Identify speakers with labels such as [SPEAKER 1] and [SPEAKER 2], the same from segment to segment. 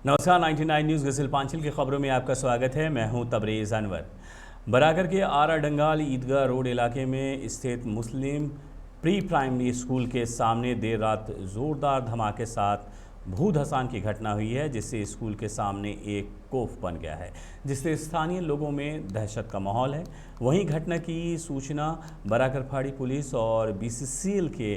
[SPEAKER 1] नमस्कार 99 न्यूज़ गजिल पांचल की खबरों में आपका स्वागत है। मैं हूं तबरेज़ अनवर। बराकर के आरा डंगाल ईदगाह रोड इलाके में स्थित मुस्लिम प्री प्राइमरी स्कूल के सामने देर रात ज़ोरदार धमाके साथ भू धसान की घटना हुई है, जिससे स्कूल के सामने एक कोफ बन गया है, जिससे स्थानीय लोगों में दहशत का माहौल है। वहीं घटना की सूचना बराकर फाड़ी पुलिस और BCCL के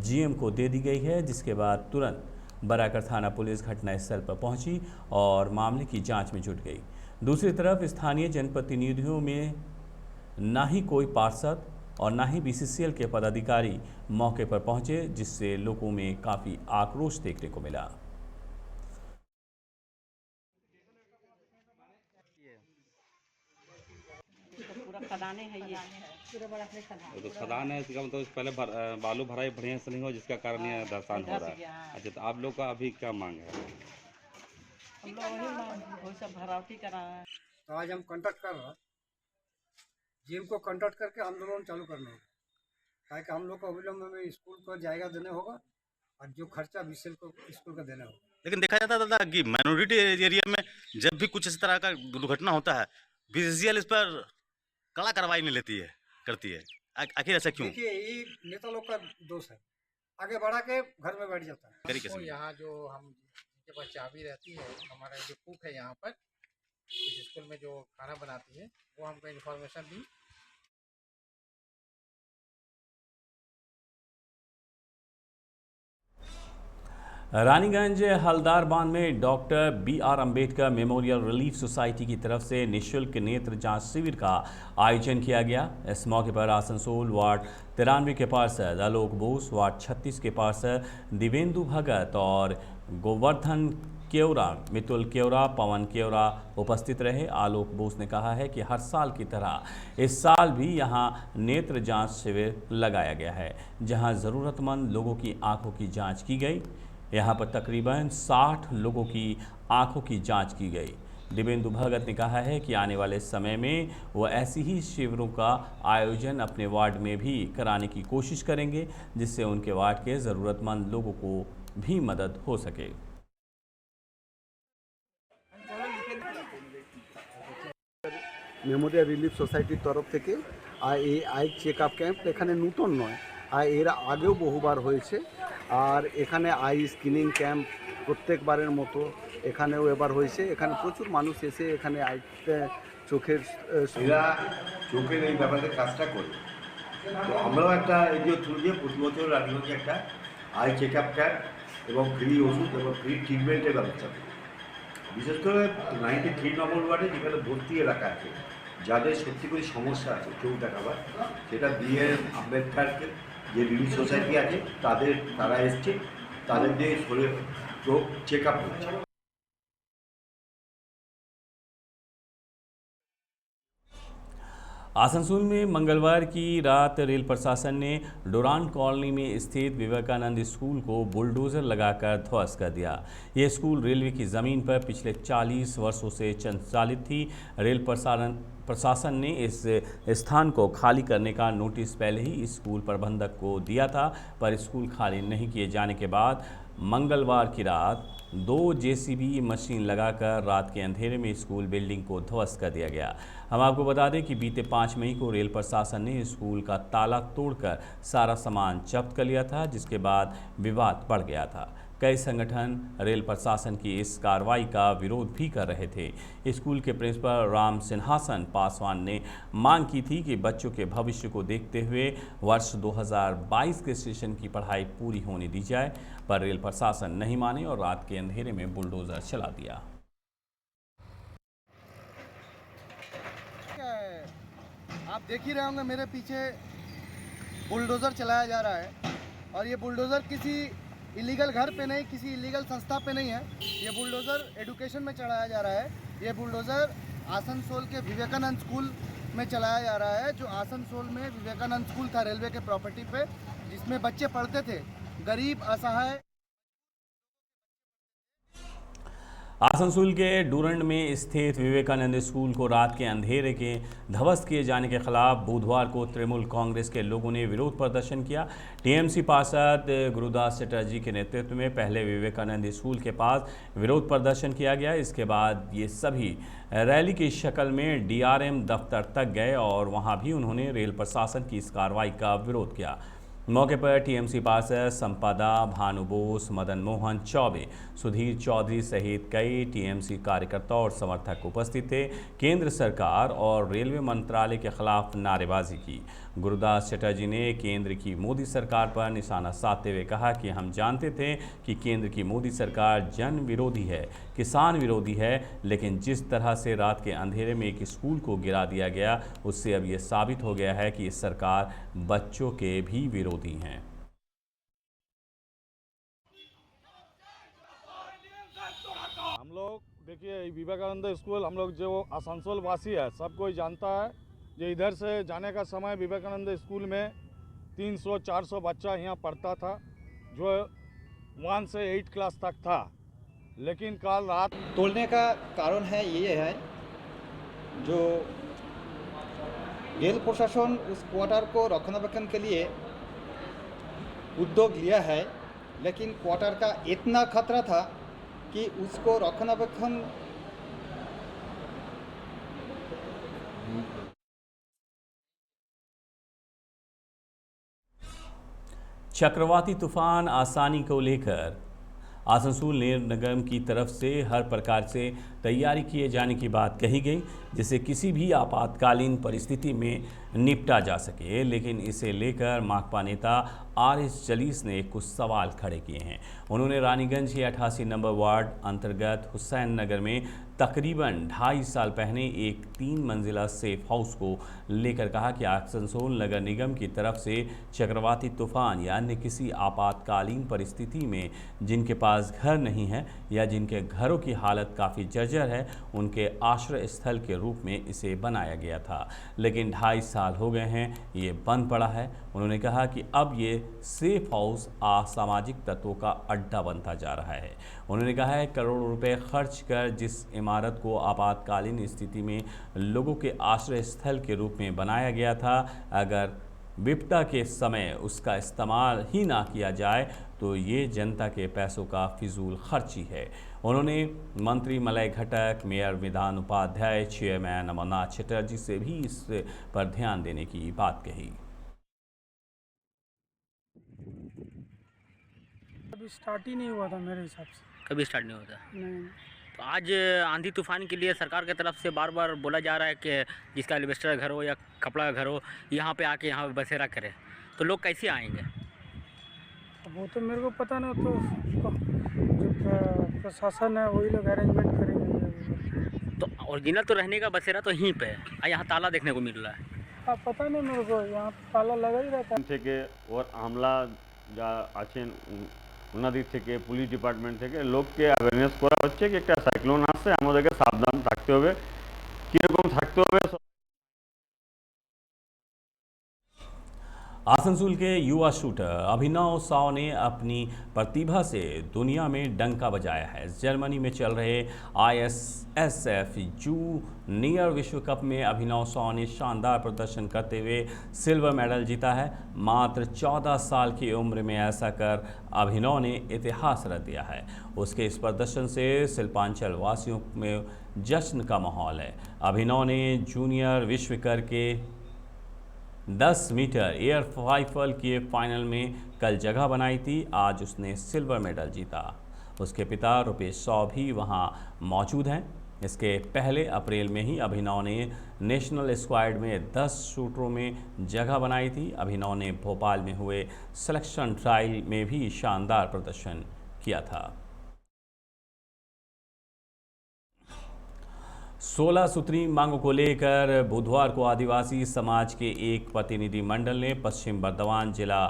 [SPEAKER 1] GM को दे दी गई है, जिसके बाद तुरंत बराकर थाना पुलिस घटनास्थल पर पहुंची और मामले की जांच में जुट गई। दूसरी तरफ स्थानीय जनप्रतिनिधियों में ना ही कोई पार्षद और ना ही BCCL के पदाधिकारी मौके पर पहुंचे, जिससे लोगों में काफ़ी आक्रोश देखने को मिला।
[SPEAKER 2] पूरा खदाने है ये, पूरा बड़ा खदान।
[SPEAKER 3] तो खदान है, इसका मतलब पहले बालू भराई बढ़िया से नहीं हो, जिसका कारण ये धसान हो रहा है। अच्छा, तो आप लोग का अभी क्या मांग है?
[SPEAKER 2] हम लोग वही सब भरावटी करा है।
[SPEAKER 4] तो आज हम कांटेक्ट कर रहे हैं, GM को कांटेक्ट करके आंदोलन चालू करना है, ताकि हम लोग को अविलंब में स्कूल को जायगा देने होगा और जो खर्चा BCCL को स्कूल का देना होगा।
[SPEAKER 5] लेकिन देखा जाता दादा कि माइनॉरिटी एरिया में जब भी कुछ इस तरह का दुर्घटना होता है, BCCL इस पर कड़ा कार्रवाई नहीं लेती है, करती है। आखिर ऐसा क्यों?
[SPEAKER 4] देखिए, ये नेता लोग का दोष है, आगे बढ़ा के घर में बैठ जाता है।
[SPEAKER 6] तो यहाँ जो हम जिनके पास चाबी रहती है, हमारा जो कुक है यहाँ पर इस स्कूल में जो खाना बनाती है, वो हमको इन्फॉर्मेशन दी।
[SPEAKER 1] रानीगंज हलदार बांध में doctor BR Ambedkar memorial relief society की तरफ से निःशुल्क नेत्र जांच शिविर का आयोजन किया गया। इस मौके पर आसनसोल वार्ड 93 के पार्षद आलोक बोस, वार्ड 36 के पार्षद दिवेंदु भगत और गोवर्धन केवरा, मितुल केवरा, पवन केवरा उपस्थित रहे। आलोक बोस ने कहा है कि हर साल की तरह इस साल भी यहां नेत्र जांच शिविर लगाया गया है, जहां ज़रूरतमंद लोगों की आंखों की जांच की गई। यहाँ पर तकरीबन 60 लोगों की आंखों की जांच की गई। दिवेंदु भगत ने कहा है कि आने वाले समय में वो ऐसी ही शिविरों का आयोजन अपने वार्ड में भी कराने की कोशिश करेंगे, जिससे उनके वार्ड के ज़रूरतमंद लोगों को भी मदद हो सके।
[SPEAKER 7] মেমোরিয়াল রিলিফ সোসাইটির তরফ থেকে এই আই চেক আপ ক্যাম্প এখানে নতুন নয়, এর আগেও বহুবার হয়েছে। আর এখানে আই স্ক্রিনিং ক্যাম্প প্রত্যেকবারের মতো এখানেও এবার হয়েছে। এখানে প্রচুর মানুষ এসে এখানে চোখের
[SPEAKER 8] এই ব্যাপারে কাজটা করে। তো আমরাও একটা এনজিও থ্রু দিয়ে প্রতি বছর রানীগঞ্জে একটা আই চেক আপ ক্যাম্প এবং ফ্রি ওষুধ এবং ফ্রি ট্রিটমেন্টের ব্যবস্থা করি। বিশেষ করে 93 নম্বর ওয়ার্ডে যেখানে ভর্তি এলাকা আছে, যাদের সত্যি করে সমস্যা আছে চোখ দেখাবার, সেটা BR আম্বেদকারকে যে রিলিফ সোসাইটি আছে তারা এসছে, তাদের দিয়ে শরীর চোখ চেক আপ করছে।
[SPEAKER 1] आसनसोल में मंगलवार की रात रेल प्रशासन ने डोरान कॉलोनी में स्थित विवेकानंद स्कूल को बुलडोज़र लगाकर ध्वस्त कर दिया। यह स्कूल रेलवे की ज़मीन पर पिछले 40 वर्षों से संचालित थी। रेल प्रशासन ने इस स्थान को खाली करने का नोटिस पहले ही स्कूल प्रबंधक को दिया था, पर स्कूल खाली नहीं किए जाने के बाद मंगलवार की रात 2 JCB मशीन लगाकर रात के अंधेरे में स्कूल बिल्डिंग को ध्वस्त कर दिया गया। हम आपको बता दें कि बीते 5 मई को रेल प्रशासन ने स्कूल का ताला तोड़कर सारा सामान जब्त कर लिया था, जिसके बाद विवाद बढ़ गया था। कई संगठन रेल प्रशासन की इस कार्रवाई का विरोध भी कर रहे थे। स्कूल के प्रिंसिपल राम सिंहासन पासवान ने मांग की थी कि बच्चों के भविष्य को देखते हुए वर्ष 2022 के सेशन की पढ़ाई पूरी होने दी जाए, पर रेल प्रशासन नहीं माने और रात के अंधेरे में बुलडोज़र चला दिया।
[SPEAKER 6] आप देख ही रहे होंगे मेरे पीछे बुलडोज़र चलाया जा रहा है, और ये बुलडोज़र किसी इलीगल घर पे नहीं, किसी इलीगल संस्था पे नहीं है। ये बुलडोज़र एजुकेशन में चढ़ाया जा रहा है। ये बुलडोज़र आसनसोल के विवेकानंद स्कूल में चलाया जा रहा है, जो आसनसोल में विवेकानंद स्कूल था रेलवे के प्रॉपर्टी पे, जिसमें बच्चे पढ़ते थे, गरीब असहाय।
[SPEAKER 1] आसनसोल के डूरंड में स्थित विवेकानंद स्कूल को रात के अंधेरे के ध्वस्त किए जाने के खिलाफ बुधवार को तृणमूल कांग्रेस के लोगों ने विरोध प्रदर्शन किया। टीएमसी पार्षद गुरुदास चटर्जी के नेतृत्व में पहले विवेकानंद स्कूल के पास विरोध प्रदर्शन किया गया। इसके बाद ये सभी रैली की शक्ल में डीआरएम दफ्तर तक गए और वहां भी उन्होंने रेल प्रशासन की इस कार्रवाई का विरोध किया। मौके पर टीएमसी पार्षद संपदा, भानु बोस, मदन मोहन चौबे, सुधीर चौधरी सहित कई टीएमसी कार्यकर्ता और समर्थक उपस्थित थे। केंद्र सरकार और रेलवे मंत्रालय के खिलाफ नारेबाजी की। गुरुदास चटर्जी ने केंद्र की मोदी सरकार पर निशाना साधते हुए कहा कि हम जानते थे कि केंद्र की मोदी सरकार जन विरोधी है, किसान विरोधी है, लेकिन जिस तरह से रात के अंधेरे में एक स्कूल को गिरा दिया गया, उससे अब ये साबित हो गया है कि इस सरकार बच्चों के भी विरोधी हैं।
[SPEAKER 9] हम लोग देखिए विवेकानंद स्कूल, हम लोग जो आसनसोल वासी है सब कोई जानता है। जो इधर से जाने का समय विवेकानंद स्कूल में 300-400 बच्चा यहाँ पढ़ता था, जो 1 से 8 क्लास तक था। लेकिन कल रात
[SPEAKER 10] तोड़ने का कारण है ये है, जो रेल प्रशासन उस क्वार्टर को रक्षणाबेक्षण के लिए उद्योग लिया है, लेकिन क्वार्टर का इतना खतरा था कि उसको रक्षणाबेक्षण
[SPEAKER 1] चक्रवाती तूफान आसानी को लेकर आसनसोल नगर निगम की तरफ से हर प्रकार से तैयारी किए जाने की बात कही गई, जिससे किसी भी आपातकालीन परिस्थिति में निपटा जा सके। लेकिन इसे लेकर माकपा नेता आरएस जलीस ने कुछ सवाल खड़े किए हैं। उन्होंने रानीगंज के 88 नंबर वार्ड अंतर्गत हुसैन नगर में तकरीबन 2.5 साल पहले एक 3 मंजिला सेफ हाउस को लेकर कहा कि आसनसोल नगर निगम की तरफ से चक्रवाती तूफान या अन्य किसी आपातकालीन परिस्थिति में जिनके पास घर नहीं है या जिनके घरों की हालत काफ़ी जर्जर है, उनके आश्रय स्थल के रूप में इसे बनाया गया था। लेकिन 2.5 साल हो गए हैं, ये बंद पड़ा है। उन्होंने कहा कि अब ये सेफ हाउस असामाजिक तत्वों का अड्डा बनता जा रहा है। उन्होंने कहा है करोड़ों रुपए खर्च कर जिस इमारत को आपातकालीन स्थिति में लोगों के आश्रय स्थल के रूप में बनाया गया था, अगर विपदा के समय उसका इस्तेमाल ही ना किया जाए तो ये जनता के पैसों का फिजूल खर्ची है। उन्होंने मंत्री मलय घटक, मेयर विधान उपाध्याय, चेयरमैन अमरनाथ चटर्जी से भी इस पर ध्यान देने की बात कही।
[SPEAKER 2] अभी स्टार्ट ही नहीं हुआ था मेरे हिसाब से।
[SPEAKER 11] कभी स्टार्ट नहीं होता।
[SPEAKER 2] नहीं,
[SPEAKER 11] तो आज आंधी तूफान के लिए सरकार की तरफ से बार बार बोला जा रहा है कि जिसका एल्वेस्टर का घर हो या कपड़ा का घर हो, यहाँ पे आके यहाँ बसेरा करे, तो लोग कैसे आएंगे?
[SPEAKER 2] अब वो तो मेरे को पता नहीं, तो जो प्रशासन है वही लोग अरेंजमेंट करेंगे।
[SPEAKER 11] तो ओरिजिनल तो रहने का बसेरा तो यहीं पे है, यहाँ ताला देखने को मिल रहा है।
[SPEAKER 2] अब पता नहीं मेरे को, यहाँ ताला लगा ही रहता है।
[SPEAKER 12] থেকে ওর হামলা যা আছেন ওনাদের থেকে পুলিশ ডিপার্টমেন্ট থেকে লোককে অ্যাওয়ারনেস করা হচ্ছে কি একটা সাইক্লোন আসছে, আমাদেরকে সাবধান থাকতে হবে, কীরকম থাকতে হবে।
[SPEAKER 1] आसनसोल के युवा शूटर अभिनव साव ने अपनी प्रतिभा से दुनिया में डंका बजाया है। जर्मनी में चल रहे ISSF जूनियर विश्व कप में अभिनव साव ने शानदार प्रदर्शन करते हुए सिल्वर मेडल जीता है। मात्र 14 साल की उम्र में ऐसा कर अभिनव ने इतिहास रच दिया है। उसके इस प्रदर्शन से शिल्पांचल वासियों में जश्न का माहौल है। अभिनव ने जूनियर विश्व कर के 10 मीटर एयर राइफल के फाइनल में कल जगह बनाई थी। आज उसने सिल्वर मेडल जीता। उसके पिता रुपेश साव भी वहां मौजूद हैं। इसके पहले अप्रैल में ही अभिनव ने नेशनल स्क्वाड में 10 शूटरों में जगह बनाई थी। अभिनव ने भोपाल में हुए सिलेक्शन ट्रायल में भी शानदार प्रदर्शन किया था। 16 सूत्री मांगों को लेकर बुधवार को आदिवासी समाज के एक प्रतिनिधि मंडल ने पश्चिम बर्धमान जिला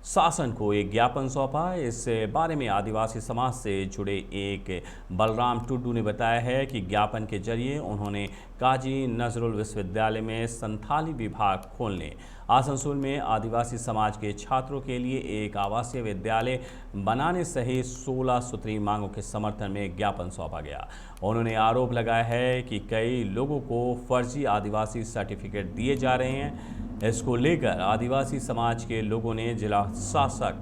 [SPEAKER 1] शासन को एक ज्ञापन सौंपा। इस बारे में आदिवासी समाज से जुड़े एक बलराम टुड्डू ने बताया है कि ज्ञापन के जरिए उन्होंने काजी नजरुल विश्वविद्यालय में संथाली विभाग खोलने, आसनसोल में आदिवासी समाज के छात्रों के लिए एक आवासीय विद्यालय बनाने सहित 16 सूत्री मांगों के समर्थन में ज्ञापन सौंपा गया। उन्होंने आरोप लगाया है कि कई लोगों को फर्जी आदिवासी सर्टिफिकेट दिए जा रहे हैं। इसको लेकर आदिवासी समाज के लोगों ने जिला शासक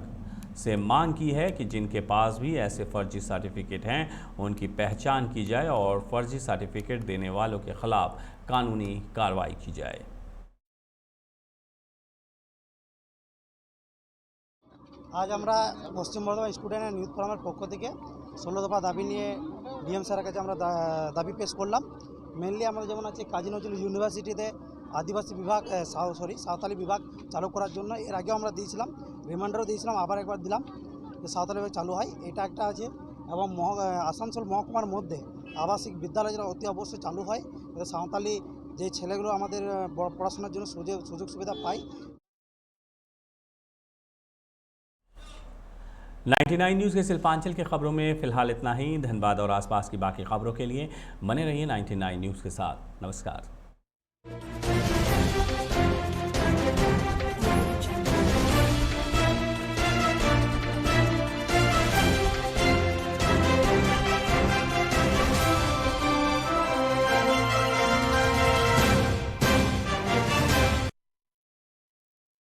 [SPEAKER 1] से मांग की है कि जिनके पास भी ऐसे फर्जी सर्टिफिकेट हैं उनकी पहचान की जाए और फर्जी सर्टिफिकेट देने वालों के खिलाफ कानूनी कार्रवाई की जाए।
[SPEAKER 6] आज আমরা পশ্চিম বর্ধমান স্টুডেন্ট অ্যান্ড ইউথ ফোরামের পক্ষ থেকে 16 দফা দাবি নিয়ে ডিএম স্যারের কাছে আমরা দাবি পেশ করলাম। মেনলি আমাদের যেমন আছে কাজী নজরুল ইউনিভার্সিটিতে আদিবাসী বিভাগ সাঁওতালি বিভাগ চালু করার জন্য এর আগেও আমরা দিয়েছিলাম, রিমাইন্ডারও দিয়েছিলাম, আবার একবার দিলাম যে সাঁওতালি বিভাগ চালু হয়, এটা একটা আছে। এবং আসানসোল মহকুমার মধ্যে আবাসিক বিদ্যালয় যেন অতি অবশ্যই চালু হয়, যাতে সাঁওতালি যে ছেলেগুলো আমাদের পড়াশোনার জন্য সুযোগ সুবিধা পায়।
[SPEAKER 1] 99 न्यूज़ के शिल्पांचल की खबरों में फ़िलहाल इतना ही। धनबाद और आसपास की बाकी खबरों के लिए बने रहिए 99 न्यूज़ के साथ। नमस्कार।